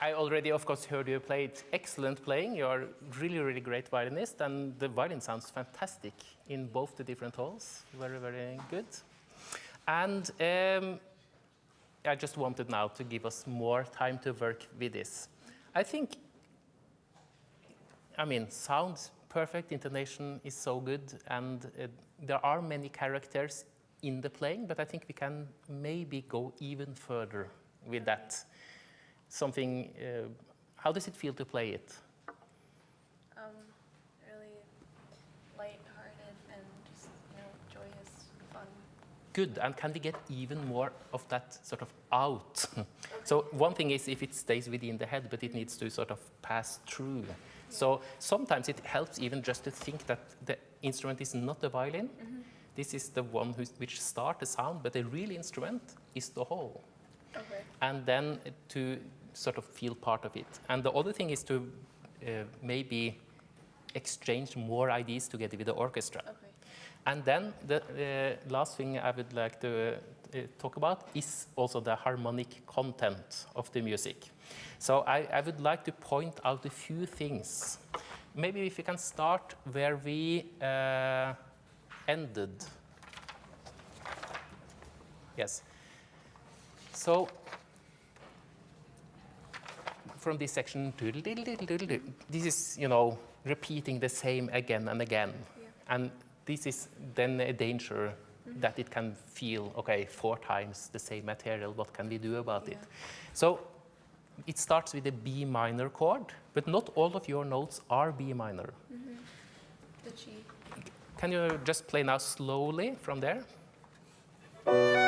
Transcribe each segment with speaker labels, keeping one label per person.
Speaker 1: I already, of course, heard you played excellent playing. You're really, really great violinist, and the violin sounds fantastic in both the different halls. Very, very good. And I just wanted now to give us more time to work with this. I think, sounds perfect, intonation is so good, and there are many characters in the playing, but I think we can maybe go even further with that. Something, how does it feel to play it?
Speaker 2: Really light-hearted and just, joyous, fun.
Speaker 1: Good, and can we get even more of that sort of out? Okay. So one thing is if it stays within the head, but it needs to sort of pass through. Yeah. So sometimes it helps even just to think that the instrument is not the violin. Mm-hmm. This is the one which starts the sound, but the real instrument is the whole. Okay. And then to sort of feel part of it. And the other thing is to maybe exchange more ideas together with the orchestra. Okay. And then the last thing I would like to talk about is also the harmonic content of the music. So I would like to point out a few things. Maybe if we can start where we ended. Yes. So from this section, this is, repeating the same again and again. Yeah. And this is then a danger that it can feel, okay, 4 times the same material, what can we do about it? So it starts with a B minor chord, but not all of your notes are B minor. Mm-hmm.
Speaker 2: The G.
Speaker 1: Can you just play now slowly from there? Yeah.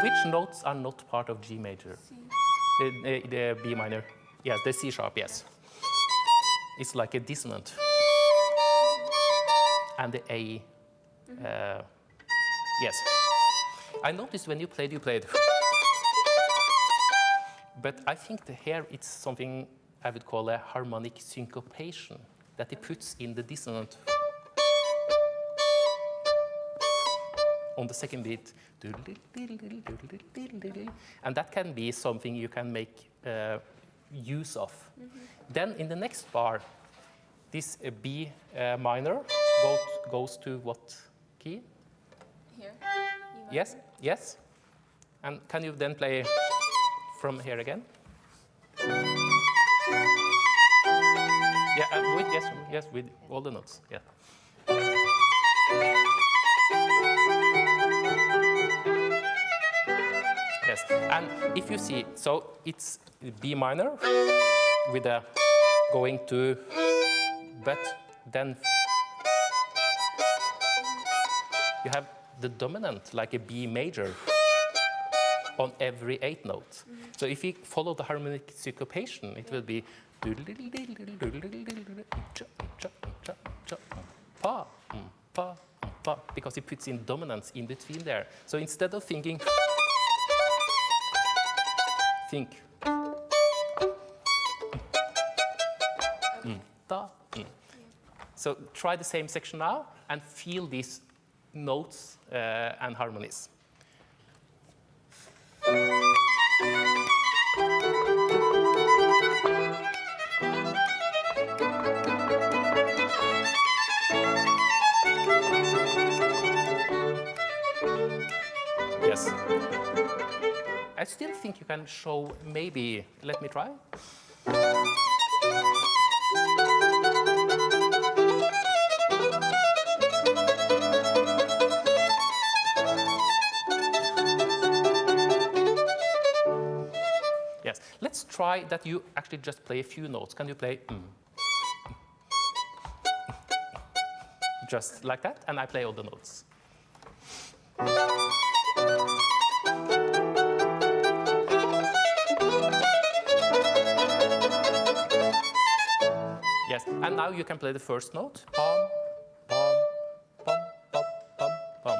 Speaker 1: Which notes are not part of G major?
Speaker 2: C.
Speaker 1: The B minor. Yes, the C sharp, yes. It's like a dissonant. And the A. Yes. I noticed when you played. But I think here it's something I would call a harmonic syncopation, that he puts in the dissonant on the second beat. And that can be something you can make use of. Then in the next bar, this B minor goes to what key?
Speaker 2: Here.
Speaker 1: Yes, yes. And can you then play from here again? Yeah, yes, with all the notes. Yeah. Yes, and if you see, so it's B minor with a going to, but then you have the dominant like a B major on every 8 note. So if you follow the harmonic syncopation, it will be pa, pa, pa, because it puts in dominance in between there. So instead of thinking, think. So try the same section now and feel these notes and harmonies. Yes. I still think you can show maybe, let me try. Yes, let's try that you actually just play a few notes. Can you play just like that? And I play all the notes. Yes, and now you can play the first note. Pom, pom, pom, pom, pom, pom.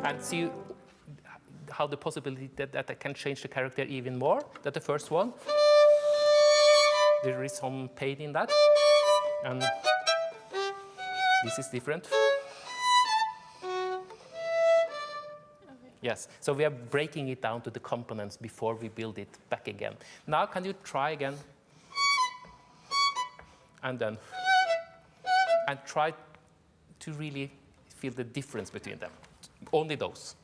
Speaker 1: And see how the possibility that I can change the character even more. That the first one, there is some pain in that. And this is different.
Speaker 2: Okay.
Speaker 1: Yes, so we are breaking it down to the components before we build it back again. Now can you try again? And then. And try to really feel the difference between them. Only those.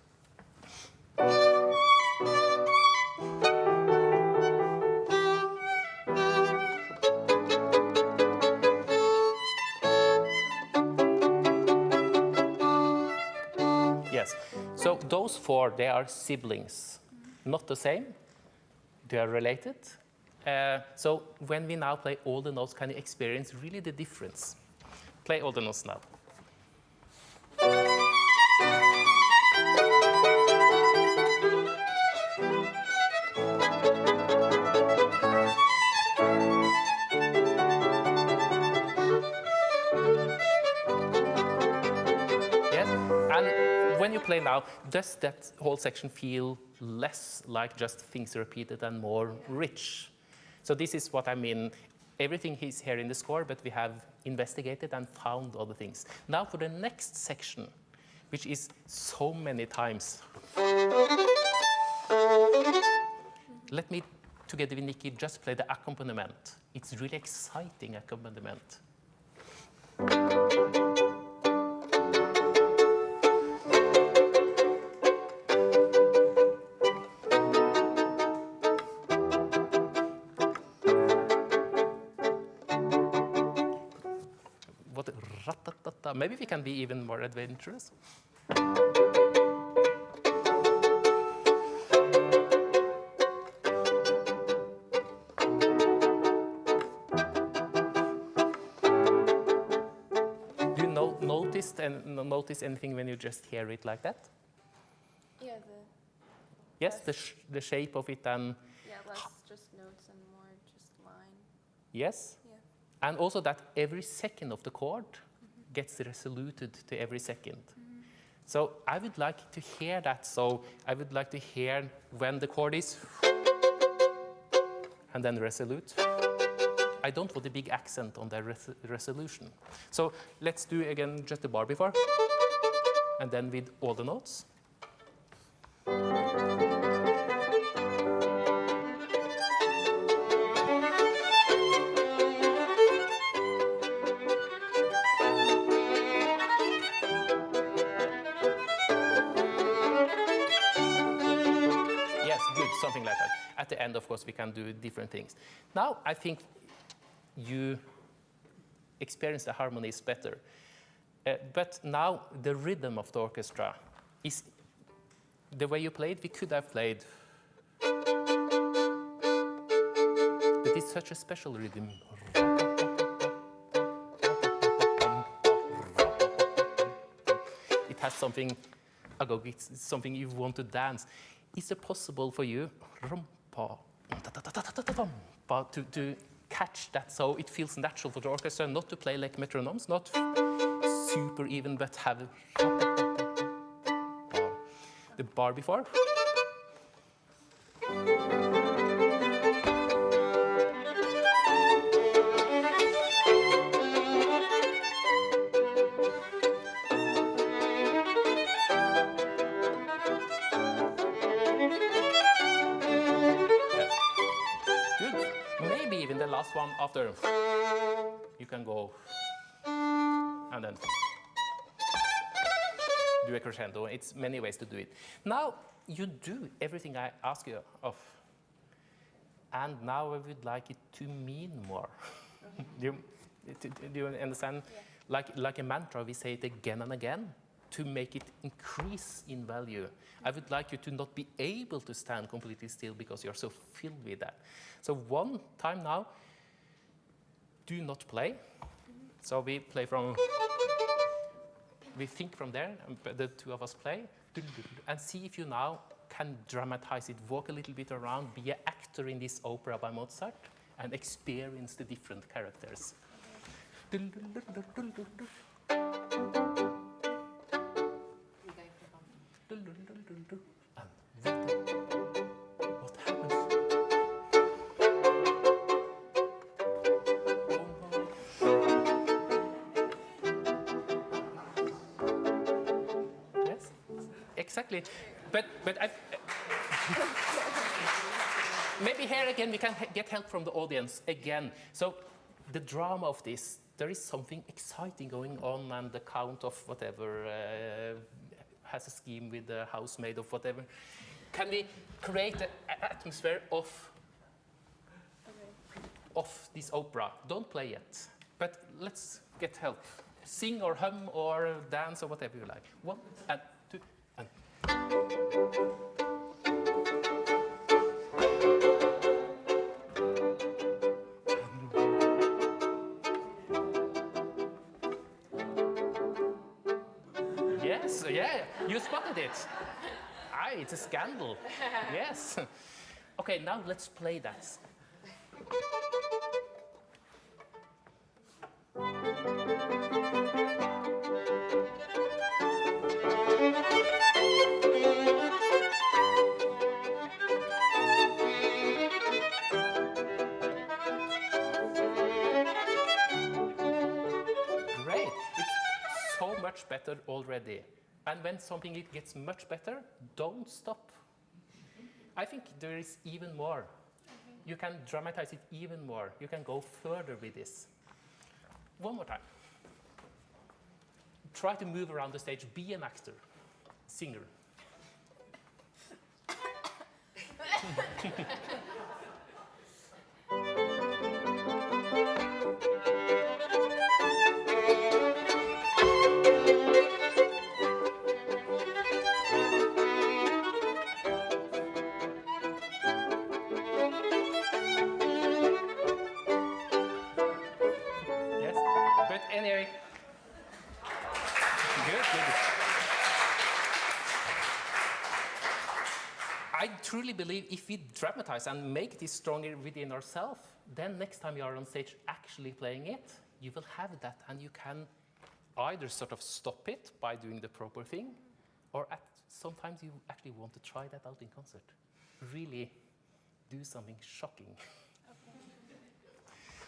Speaker 1: Yes, so those 4, they are siblings. Not the same, they are related. So when we now play all the notes, can you experience really the difference? Play all the notes now. When you play now, does that whole section feel less like just things repeated and more rich? So this is what I mean. Everything is here in the score, but we have investigated and found other things. Now for the next section, which is so many times. Let me, together with Nikki, just play the accompaniment. It's really exciting accompaniment. Maybe we can be even more adventurous. Do you notice anything when you just hear it like that?
Speaker 2: Yeah,
Speaker 1: Yes, the shape of it and
Speaker 2: less just notes and
Speaker 1: Yes?
Speaker 2: Yeah.
Speaker 1: And also that every second of the chord gets resoluted to every second. So I would like to hear that. So I would like to hear when the chord is and then resolute. I don't want a big accent on the resolution. So let's do again just the bar before, and then with all the notes. Yes, good, something like that. At the end, of course, we can do different things. Now, I think you experience the harmonies better. But now, the rhythm of the orchestra is the way you played. We could have played. But it's such a special rhythm. It has something, it's something you want to dance. Is it possible for you to catch that so it feels natural for the orchestra, not to play like metronomes, not super even, but have the bar before? Last one after you can go and then do a crescendo. It's many ways to do it. Now you do everything I ask you of, and now I would like it to mean more. do you understand? Yeah. Like a mantra, we say it again and again to make it increase in value. I would like you to not be able to stand completely still because you're so filled with that. So one time now, do not play. So we play from, we think from there, and the two of us play, and see if you now can dramatize it, walk a little bit around, be an actor in this opera by Mozart, and experience the different characters. What happens? Yes, exactly. But maybe here again we can get help from the audience again. So the drama of this, there is something exciting going on, and the count of whatever has a scheme with the housemaid of whatever. Can we create an atmosphere of this opera? Don't play it, but let's get help. Sing or hum or dance or whatever you like. 1 and 2 and. Yes, yeah, you spotted it. It's a scandal. Yes. Okay, now let's play that. Great. It's so much better already. And when something gets much better, don't stop. I think there is even more. You can dramatize it even more. You can go further with this. One more time. Try to move around the stage. Be an actor, singer. truly believe if we dramatize and make this stronger within ourselves, then next time you are on stage actually playing it, you will have that, and you can either sort of stop it by doing the proper thing, or sometimes you actually want to try that out in concert. Really do something shocking.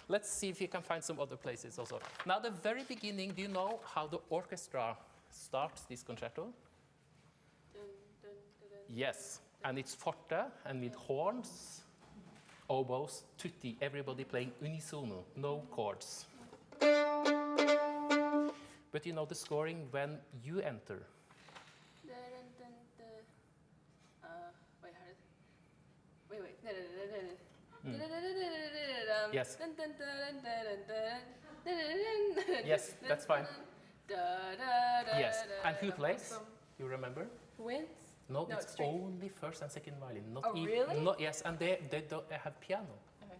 Speaker 1: Let's see if you can find some other places also. Now, the very beginning, do you know how the orchestra starts this concerto? Yes, and it's forte and with horns, oboes, tutti, everybody playing unisono, no chords. But you know the scoring when you enter. Yes. Yes, that's fine. Yes, and who plays? You remember?
Speaker 2: Winds?
Speaker 1: No,
Speaker 2: No,
Speaker 1: it's
Speaker 2: it's string.
Speaker 1: only first and second violin. Not
Speaker 2: Oh, really?
Speaker 1: Not, yes, and they don't have piano.
Speaker 2: Okay.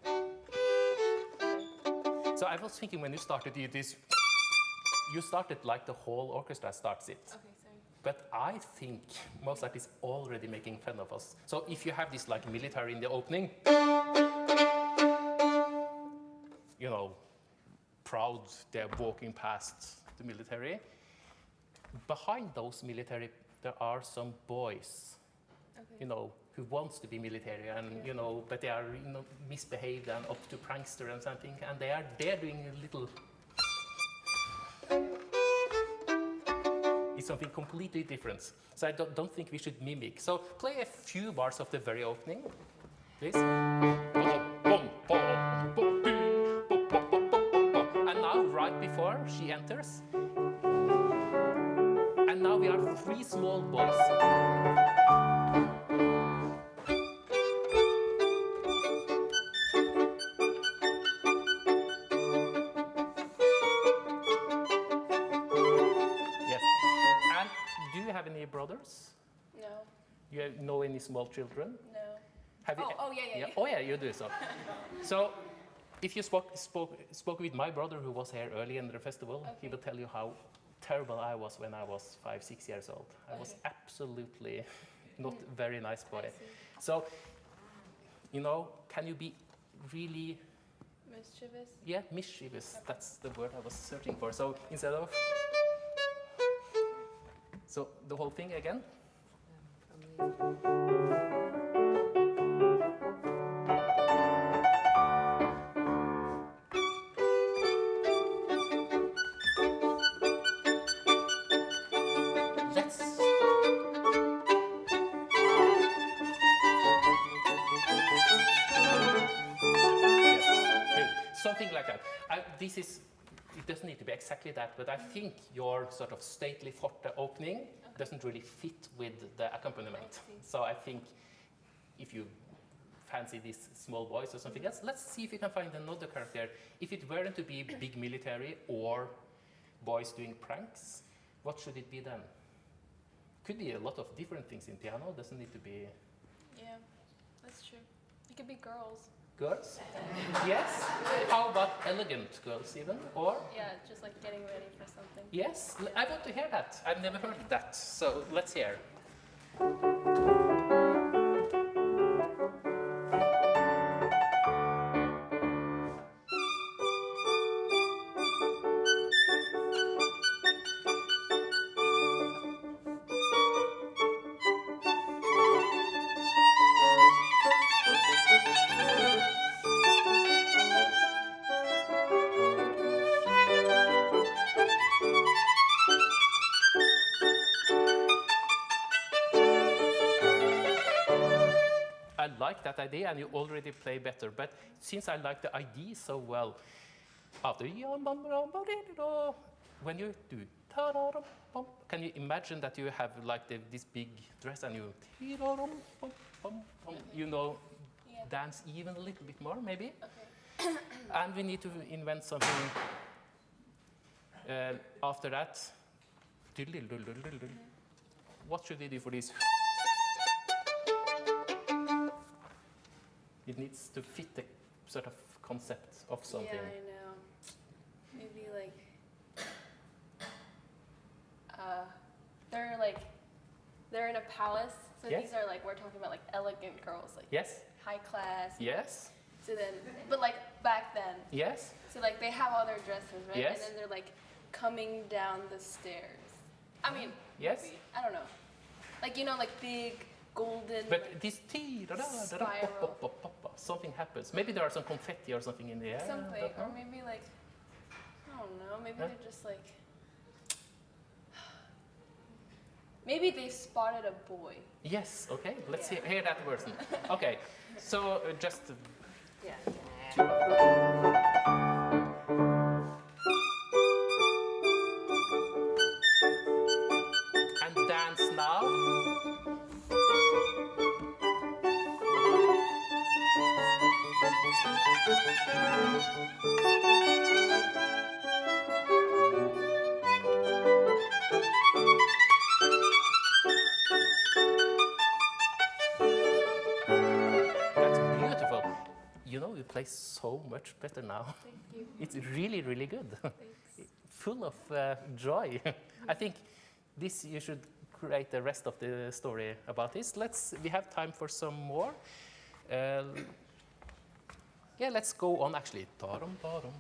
Speaker 1: So I was thinking when you started this, you started like the whole orchestra starts it.
Speaker 2: Okay, sorry.
Speaker 1: But I think Mozart is already making fun of us. So if you have this like military in the opening, you know, proud, they're walking past the military. Behind those military, there are some boys,
Speaker 2: Okay.
Speaker 1: you know, who wants to be military and, you know, but they are, you know, misbehaved and up to prankster and something, and they're doing a little. It's something completely different. So I don't think we should mimic. So play a few bars of the very opening, please. And now, right before she enters, and now we are three small boys. Yes. And do you have any brothers?
Speaker 2: No.
Speaker 1: You know any small children?
Speaker 2: No.
Speaker 1: Have you?
Speaker 2: Oh, yeah.
Speaker 1: Oh, yeah, you do so. So, if you spoke with my brother who was here early in the festival,
Speaker 2: Okay.
Speaker 1: he will tell you how terrible I was when I was 5, 6 years old. I was
Speaker 2: Okay.
Speaker 1: absolutely not very nice boy.
Speaker 2: I see.
Speaker 1: So, you know, can you be really,
Speaker 2: Mischievous?
Speaker 1: yeah, mischievous? That's the word I was searching for. So instead of, so the whole thing again. Let's. Yes, good. Something like that. It doesn't need to be exactly that, but I think your sort of stately forte opening doesn't really fit with the accompaniment.
Speaker 2: I see.
Speaker 1: So I think if you fancy this small voice or something else, let's see if you can find another character. If it weren't to be big military or boys doing pranks, what should it be then? Could be a lot of different things in piano, doesn't need to be
Speaker 2: Yeah, that's true. It could be girls.
Speaker 1: girls. Yes? How about elegant girls even? Or?
Speaker 2: Yeah, just like getting ready for something.
Speaker 1: Yes, I want to hear that. I've never heard that, so let's hear. I like that idea, and you already play better. But since I like the idea so well, after when you do, can you imagine that you have like this big dress and you, you know,
Speaker 2: Yeah.
Speaker 1: dance even a little bit more, maybe?
Speaker 2: Okay.
Speaker 1: And we need to invent something after that. What should we do for this? It needs to fit the sort of concept of something.
Speaker 2: Yeah, I know. Maybe like they're in a palace, so So
Speaker 1: Yes.
Speaker 2: these are like, we're talking about like elegant girls, like
Speaker 1: Yes.
Speaker 2: high class.
Speaker 1: Yes.
Speaker 2: So then, but like back then,
Speaker 1: Yes.
Speaker 2: so like they have all their dresses, right?
Speaker 1: Yes.
Speaker 2: And then they're like coming down the stairs. I mean,
Speaker 1: Yes.
Speaker 2: maybe, I don't know. Like, you know, like big golden.
Speaker 1: But
Speaker 2: like,
Speaker 1: this tea,
Speaker 2: spiral.
Speaker 1: something happens. Maybe there are some confetti or something in the air.
Speaker 2: something, or maybe like, I don't know, maybe
Speaker 1: Huh?
Speaker 2: they're just like, maybe they spotted a boy.
Speaker 1: Yes. Okay. Let's
Speaker 2: Yeah.
Speaker 1: hear that version. Okay. So just.
Speaker 2: Yeah.
Speaker 1: And dance now. That's beautiful. You know, you play so much better now.
Speaker 2: Thank you.
Speaker 1: It's really, really good.
Speaker 2: Thanks.
Speaker 1: Full of joy. I think this you should create the rest of the story about this. We have time for some more. Yeah, let's go on actually. Tarum, tarum.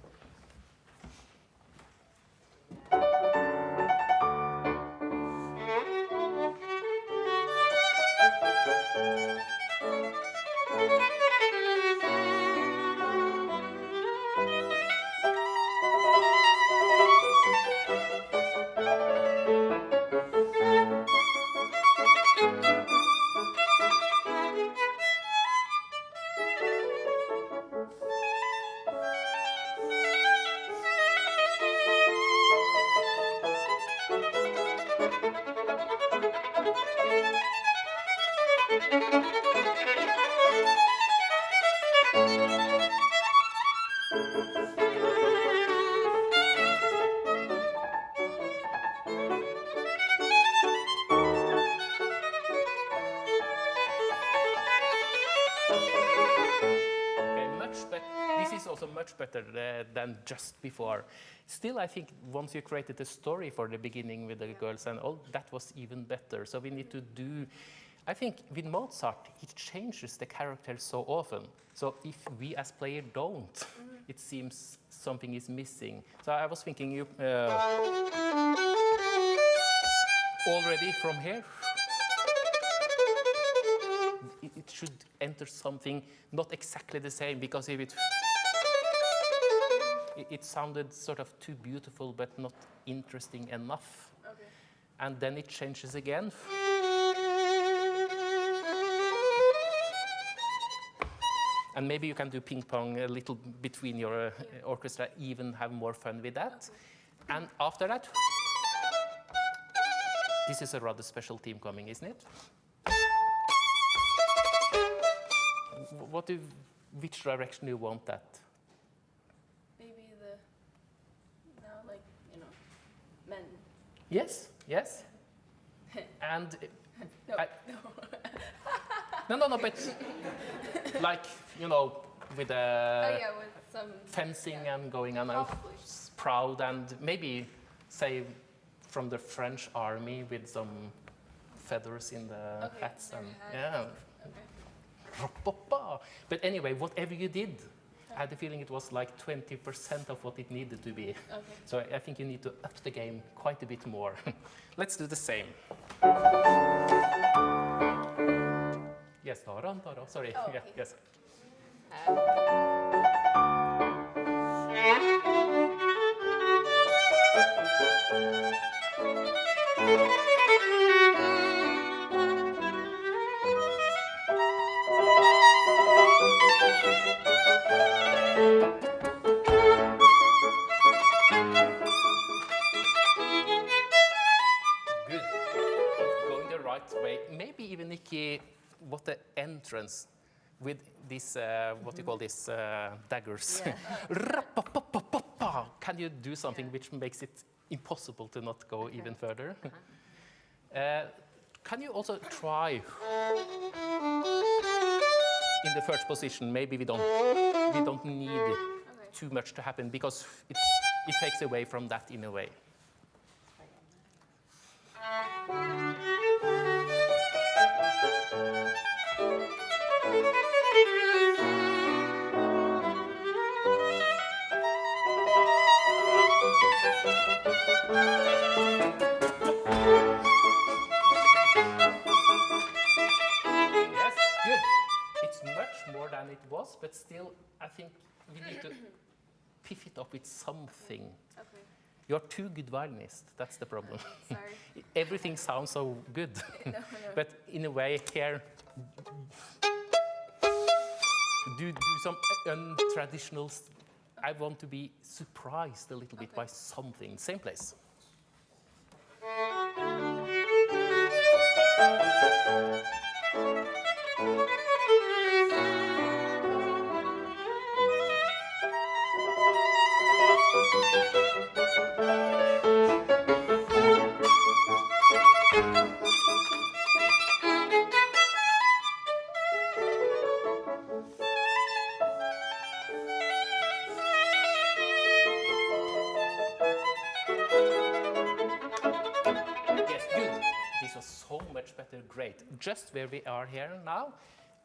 Speaker 1: This is also much better than just before. Still, I think once you created a story for the beginning with the girls and all, that was even better. So we need to do, I think with Mozart, he changes the characters so often. So if we as player don't, it seems something is missing. So I was thinking you already from here, it should enter something not exactly the same, because if it sounded sort of too beautiful but not interesting enough.
Speaker 2: Okay.
Speaker 1: And then it changes again. And maybe you can do ping pong a little between your orchestra, even have more fun with that. Okay. And after that, this is a rather special theme coming, isn't it? Which direction do you want that?
Speaker 2: Maybe now like, you know, men.
Speaker 1: Yes, yes. And
Speaker 2: No,
Speaker 1: no, but like, you know, with
Speaker 2: oh yeah, with some
Speaker 1: fencing and going on,
Speaker 2: Probably.
Speaker 1: proud, and maybe say from the French army with some feathers in the
Speaker 2: Okay,
Speaker 1: hats
Speaker 2: their
Speaker 1: and
Speaker 2: hats.
Speaker 1: yeah.
Speaker 2: Okay.
Speaker 1: But anyway, whatever you did, I had the feeling it was like 20% of what it needed to be.
Speaker 2: Okay.
Speaker 1: So I think you need to up the game quite a bit more. Let's do the same. Yes, Tara, sorry.
Speaker 2: Oh,
Speaker 1: Yeah,
Speaker 2: okay.
Speaker 1: yes. Good. Going the right way. Maybe even, Nikki, what the entrance with this, what do you call this, daggers.
Speaker 3: Yeah.
Speaker 1: Can you do something which makes it impossible to not go even further? Can you also try in the first position? Maybe we don't need too much to happen, because it takes away from that in a way. than it was, but still, I think we need to piff it up with something.
Speaker 2: Okay.
Speaker 1: You're too good violinist, that's the problem.
Speaker 2: Sorry.
Speaker 1: Everything sounds so good.
Speaker 2: No.
Speaker 1: But in a way here, do some untraditional. I want to be surprised a little bit by something. Same place. Great. Just where we are here now,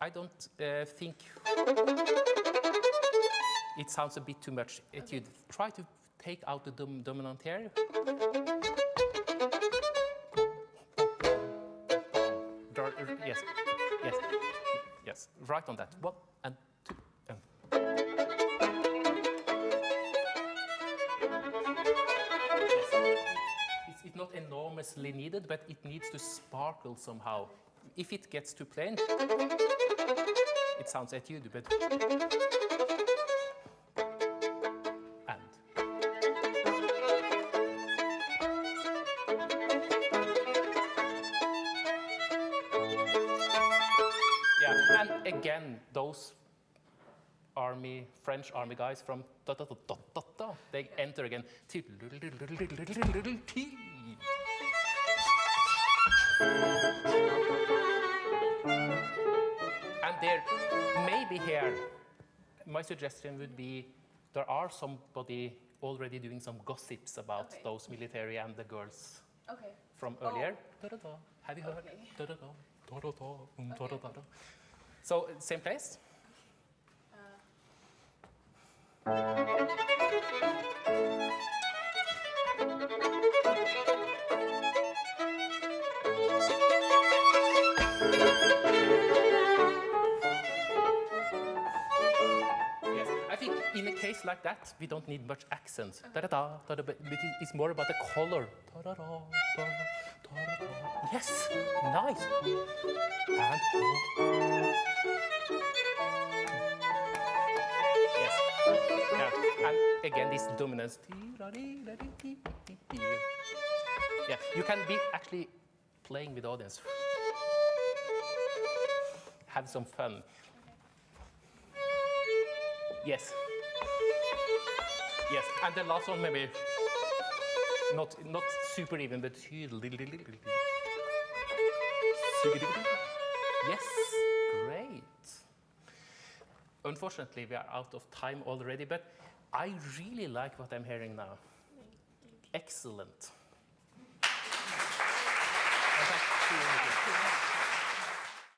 Speaker 1: I don't think it sounds a bit too much etude. Try to take out the dominant here. Yes, right on that. 1 and 2. It's not enormously needed, but it needs to sparkle somehow. If it gets too plain, it sounds etude, but and. Yeah, and again, those French army guys from they enter again. And there, maybe here, my suggestion would be there are somebody already doing some gossips about those military and the girls from earlier. Have you heard? So, same place? In a case like that, we don't need much accent. But it's more about the color. Yes, nice. And yes, yeah. And again, this dominance. Yeah, you can be actually playing with the audience. Have some fun. Yes. Yes, and the last one maybe not super even, but yes, great. Unfortunately, we are out of time already, but I really like what I'm hearing now. Excellent. Thank you.